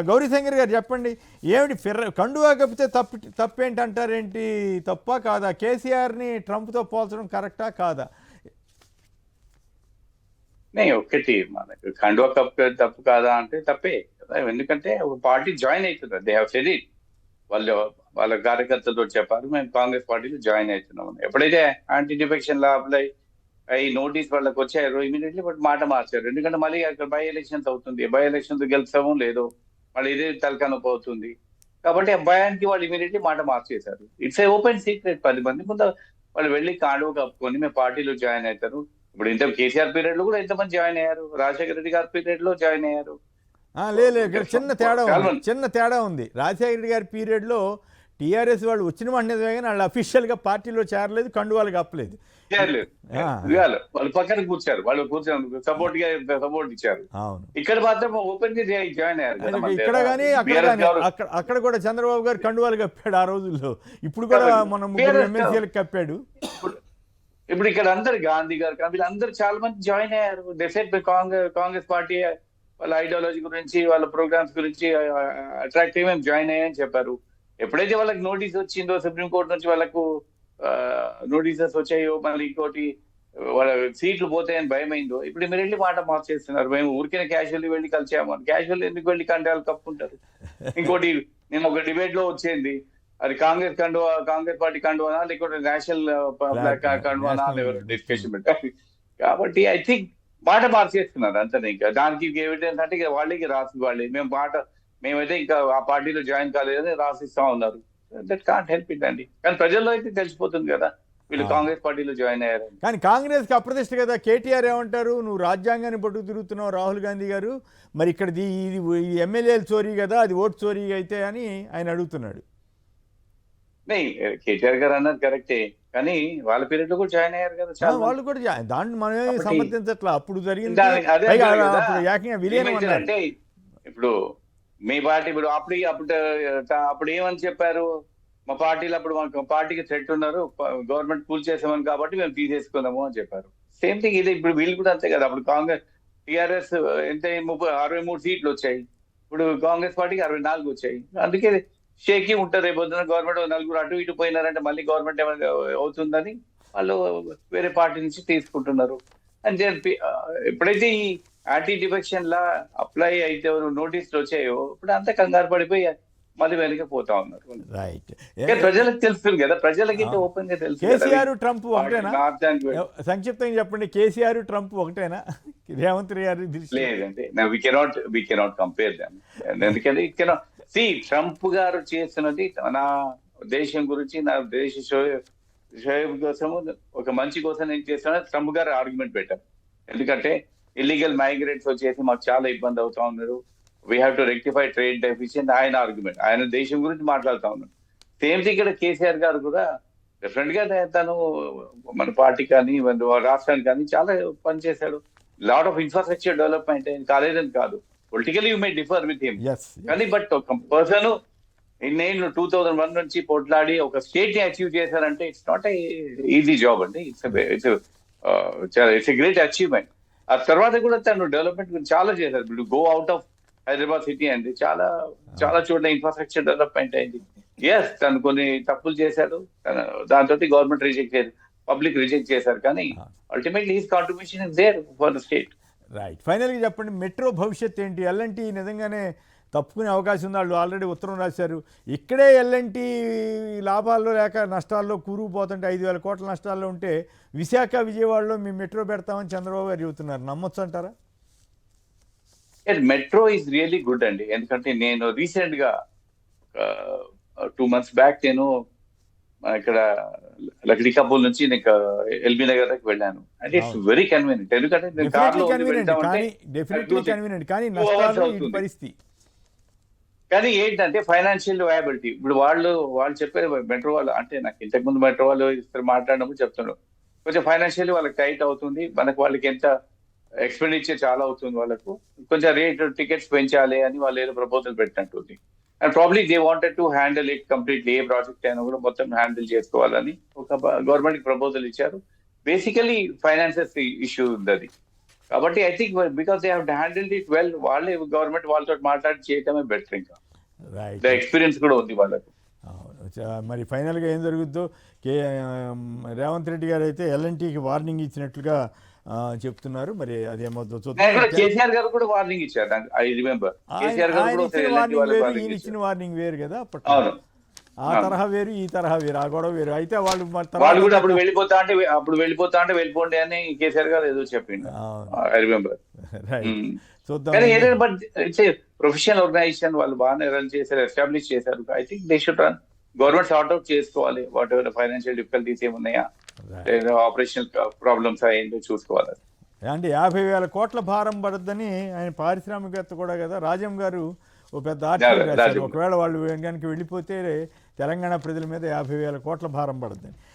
గౌరీశంకర్ గారు చెప్పండి, ఏమిటి కండువా కప్పితే తప్పేంటి అంటారేంటి? తప్పా కాదా? కేసీఆర్ని ట్రంప్తో పోల్చడం కరెక్టా కాదా? ఒకటి మనకు కండువా కప్ తప్పు కాదా అంటే తప్పే కదా. ఎందుకంటే ఒక పార్టీ జాయిన్ అవుతున్నారు, దే హావ్ సెడ్ ఇట్. వాళ్ళు వాళ్ళ కార్యకర్తలతో చెప్పారు, మేము కాంగ్రెస్ పార్టీలో జాయిన్ అవుతున్నాం. ఎప్పుడైతే యాంటీ డిఫెక్షన్ లా అప్లై ఈ నోటీస్ వాళ్ళకి వచ్చారు, ఇమీడియట్లీ బట్ మాట మార్చారు. ఎందుకంటే మళ్ళీ అక్కడ బై ఎలక్షన్స్ అవుతుంది, బై ఎలక్షన్స్ గెలుస్తామో లేదో, మళ్ళీ ఇదే తలకానొప్పి అవుతుంది. కాబట్టి ఆ భయానికి వాళ్ళు ఇమీడియట్లీ మాట మార్చేశారు. It's a open secret. 10 మంది ముందు వాళ్ళు వెళ్ళి కాండువ కప్పుకొని మేము పార్టీలో జాయిన్ అవుతారు. ఇప్పుడు ఇంత కేసీఆర్ పీరియడ్ లో కూడా ఎంతమంది జాయిన్ అయ్యారు, రాజశేఖర రెడ్డి గారి పీరియడ్ లో జాయిన్ అయ్యారు. లేదు, ఇక్కడ చిన్న తేడా ఉంది. రాజశేఖర రెడ్డి గారి పీరియడ్లో టీఆర్ఎస్ వాళ్ళు వచ్చిన వెంటనే కానీ వాళ్ళు అఫీషియల్గా పార్టీలో చేరలేదు, కండువాలు కప్పలేదు. వాళ్ళు పక్కన కూర్చారు, వాళ్ళు కూర్చొని సపోర్ట్ ఇచ్చారు. ఇక్కడ మాత్రం ఓపెన్ గా జాయిన్ అయ్యారు. ఇక్కడ కానీ అక్కడ కూడా చంద్రబాబు గారు కండువాలు కప్పాడు ఆ రోజుల్లో. ఇప్పుడు కూడా మన ముగ్గురు ఎమ్మెల్సీలకు కప్పాడు. ఇప్పుడు ఇక్కడ అందరు గాంధీ గారు వీళ్ళందరూ చాలా మంది జాయిన్ అయ్యారు. డెఫినెట్ కాంగ్రెస్ పార్టీ వాళ్ళ ఐడియాలజీ గురించి, వాళ్ళ ప్రోగ్రామ్స్ గురించి అట్రాక్టివ్ మేము జాయిన్ అయ్యాయని చెప్పారు. ఎప్పుడైతే వాళ్ళకి నోటీస్ వచ్చిందో సుప్రీంకోర్టు నుంచి, వాళ్ళకు నోటీసెస్ వచ్చాయో, మళ్ళీ ఇంకోటి వాళ్ళ సీట్లు పోతాయని భయమైందో, ఇప్పుడు ఇమీడియట్లీ మాట మార్చేస్తున్నారు. మేము ఊరికే క్యాజువల్లీ వెళ్ళి కలిసాము. క్యాజువల్ ఎందుకు వెళ్ళి కండాలు కప్పుకుంటారు? ఇంకోటి నేను ఒక డిబేట్ లో వచ్చింది, అది కాంగ్రెస్ పార్టీ కండువానా లేకపోతే నేషనల్ కండువానా డిస్కషన్ పెట్టారు. కాబట్టి ఐ థింక్ మాట మార్చేస్తున్నారు అంతే. ఇంకా దానికి ఎవిడెన్స్ అంటే వాళ్ళకి రాసి వాళ్ళే మేమైతే ఇంకా ఆ పార్టీలో జాయిన్ కాలేదని రాసిస్తా ఉన్నారు. దట్ కాంట్ హెల్ప్ ఇట్ అండి. కానీ ప్రజల్లో అయితే తెలిసిపోతుంది కదా వీళ్ళు కాంగ్రెస్ పార్టీలో జాయిన్ అయ్యారు. కానీ కాంగ్రెస్ కి అప్రతిష్ట కదా. కేటీఆర్ ఏమంటారు, నువ్వు రాజ్యాంగాన్ని పట్టుకు తిరుగుతున్నావు రాహుల్ గాంధీ గారు, మరి ఇక్కడ ఇది ఎమ్మెల్యేలు చోరీ కదా, అది ఓటు చోరీ అయితే అని ఆయన అడుగుతున్నాడు. కేటీఆర్ గారు అన్నది కరెక్టే, కానీ వాళ్ళ పీరియడ్ లో కూడా జాయిన్ అయ్యారు కదా వాళ్ళు కూడా. దాన్ని మనమే సమర్థించట్లా. అప్పుడు జరిగింది అంటే ఇప్పుడు మీ పార్టీ ఇప్పుడు అప్పుడు ఏమని చెప్పారు, మా పార్టీలో అప్పుడు మాకు పార్టీకి థ్రెట్ ఉన్నారు, గవర్నమెంట్ కూల్ చేసామని కాబట్టి మేము తీసేసుకున్నాము అని చెప్పారు. సేమ్ థింగ్ ఇది ఇప్పుడు వీళ్ళు కూడా అంతే కదా. అప్పుడు కాంగ్రెస్ టీఆర్ఎస్ ఎంత 63 సీట్లు వచ్చాయి, ఇప్పుడు కాంగ్రెస్ పార్టీకి 64 వచ్చాయి. అందుకే షేకి ఉంటుంది. రేపు పొద్దున గవర్నమెంట్ 4 అటు ఇటు పోయినారంటే మళ్ళీ గవర్నమెంట్ ఏమైనా అవుతుందని వాళ్ళు వేరే పార్టీ నుంచి తీసుకుంటున్నారు అని చెప్పి, ఎప్పుడైతే ఈ యాంటీ డిఫెక్షన్ లా అప్లై అయితే నోటీసులు వచ్చాయో ఇప్పుడు అంతా కంగారు పడిపోయి మళ్ళీ వెనక పోతా ఉన్నారు. ప్రజలకు తెలుస్తుంది కదా, ప్రజలకి ఓపెన్ గా తెలుసు. కేసీఆర్ ట్రంప్ ఒకటేనా? సంక్షిప్తంగా చెప్పండి, కేసీఆర్ ట్రంప్ ఒకటేనా రేవంత్ గారి? లేదంటే వి కెనాట్ కంపేర్ దెమ్. ఎందుకంటే ట్రంప్ గారు చేస్తున్నది నా దేశం గురించి, నా దేశ శ్రేయం కోసము, ఒక మంచి కోసం నేను చేస్తున్నా. ట్రంప్ గారు ఆర్గ్యుమెంట్ పెట్టారు, ఎందుకంటే ఇల్లీగల్ మైగ్రెంట్స్ వచ్చేసి మాకు చాలా ఇబ్బంది అవుతా ఉన్నారు, we have to rectify trade deficient. ఆయన ఆర్గ్యుమెంట్, ఆయన దేశం గురించి మాట్లాడుతా ఉన్నాడు. సేమ్ థింగ్ ఇక్కడ కేసీఆర్ గారు కూడా డెఫినెట్ గా తను మన పార్టీ కానీ రాష్ట్రానికి కానీ చాలా పనిచేశాడు. లాట్ ఆఫ్ ఇన్ఫ్రాస్ట్రక్చర్ డెవలప్మెంట్ కాలేదని కాదు. Politically you may differ with him, కానీ బట్ ఒక పర్సన్ ఇన్నేళ్ళు 2001 నుంచి పోట్లాడి ఒక స్టేట్ ని అచీవ్ చేశారంటే ఇట్స్ నాట్ ఈజీ జాబ్ అండి. It's a great achievement. ఆ తర్వాత కూడా తను డెవలప్మెంట్ గురించి చాలా చేశారు. ఇప్పుడు go out of Hyderabad city అండి, చాలా చోట్ల ఇన్ఫ్రాస్ట్రక్చర్ డెవలప్మెంట్ అయింది. ఎస్, తను కొన్ని తప్పులు చేశాడు, దాంతో గవర్నమెంట్ రిజెక్ట్ చేశారు, పబ్లిక్ రిజెక్ట్ చేశారు, కానీ ultimately his contribution is there for the state. Right. ఫైనల్గా చెప్పండి, మెట్రో భవిష్యత్ ఏంటి? ఎల్ఎన్టీ నిజంగానే తప్పుకునే అవకాశం ఉంది? వాళ్ళు ఆల్రెడీ ఉత్తరం రాశారు, ఇక్కడే ఎల్ఎన్టీ లాభాల్లో లేక నష్టాల్లో కూరుకుపోతుంటే 5,000 కోట్ల నష్టాల్లో ఉంటే విశాఖ విజయవాడలో మేము మెట్రో పెడతామని చంద్రబాబు గారు చెబుతున్నారు. నమ్మొచ్చు అంటారా? మెట్రో ఈజ్ రియల్లీ గుడ్ అండి. ఎందుకంటే నేను రీసెంట్ గా 2 months బ్యాక్ నేను ఇక్కడ లక్డీకాపూల్ నుంచి ఎల్బీ నగర్ దాకా వెళ్ళాను. అంటే ఇట్స్ వెరీ కన్వీనియంట్, ఎందుకంటే నేను కార్లో కానీ ఏంటంటే ఫైనాన్షియల్ వయబిలిటీ. ఇప్పుడు వాళ్ళు చెప్పే మెట్రో వాళ్ళు, అంటే నాకు ఇంతకు ముందు మెట్రో వాళ్ళు మాట్లాడినప్పుడు చెప్తున్నాడు, కొంచెం ఫైనాన్షియల్లీ వాళ్ళకి టైట్ అవుతుంది, వాళ్ళకి ఎంత ఎక్స్పెండిచర్ చాలా అవుతుంది, వాళ్ళకు కొంచెం రేట్ టికెట్స్ పెంచాలి అని వాళ్ళు ఏదో ప్రపోజల్ పెట్టినట్టుంది. And probably they wanted to handle it completely. ఏ ప్రాజెక్ట్ అయినా కూడా మొత్తం హ్యాండిల్ చేసుకోవాలని ఒక గవర్నమెంట్ కి ప్రపోజల్ ఇచ్చారు. బేసికలీ ఫైనాన్సెస్ ఇష్యూ ఉంది అది. కాబట్టి I think because they have handled it well, వాళ్ళే గవర్నమెంట్ వాళ్ళతో మాట్లాడి చేయటమే బెటర్. ఇంకా రైట్. ద ఎక్స్పీరియన్స్ కూడా ఉంది వాళ్ళకు. అవును. మరి ఫైనల్గా ఏం జరుగుద్దో రేవంత్ రెడ్డి గారు అయితే ఎల్ఎన్టీకి వార్నింగ్ ఇచ్చినట్లుగా చెప్తున్నారు. మరి అదేమవుతుందో చూద్దాం. కేసీఆర్ గారు కూడా వార్నింగ్ ఇచ్చారు, ఐ రిమెంబర్. కేసీఆర్ గారు ఆయన కూడా ఇచ్చిన వార్నింగ్ వేరు, ఈయన ఇచ్చిన వార్నింగ్ వేరు కదా అప్పట్లో. అవును, ఆ తరహా వేరు, ఈ తరహా వేరు, ఆ గొడవ వేరు. అయితే వాళ్ళు వాళ్ళు కూడా అప్పుడు వెళ్ళిపోతా అంటే వెళ్ళిపోండి అని కేసీఆర్ గారు ఏదో చెప్పిండు, ఐ రిమెంబర్. చూద్దాం. కానీ ఏదైనా బట్ ఇట్స్ ప్రొఫెషనల్ ఆర్గనైజేషన్, వాళ్ళు బాగానే రన్ చేశారు, ఎస్టాబ్లిష్ చేశారు. I think they should run. Government sort out చేసుకోవాలి వాట్ ఎవర్ ఫైనాన్షియల్ డిఫికల్టీస్ ఏమున్నాయా, లేదా ఆపరేషనల్ ప్రాబ్లమ్స్ ఏంటో చూసుకోవాలి. అంటే 50,000 కోట్ల భారం పడద్దని ఆయన పారిశ్రామికవేత్త కూడా కదా రాజం గారు ఓ పెద్ద ఆర్టికల్ రాశారు. ఒకవేళ వాళ్ళు కనుక వెళ్ళిపోతే తెలంగాణ ప్రజల మీద 50,000 కోట్ల భారం పడద్దని.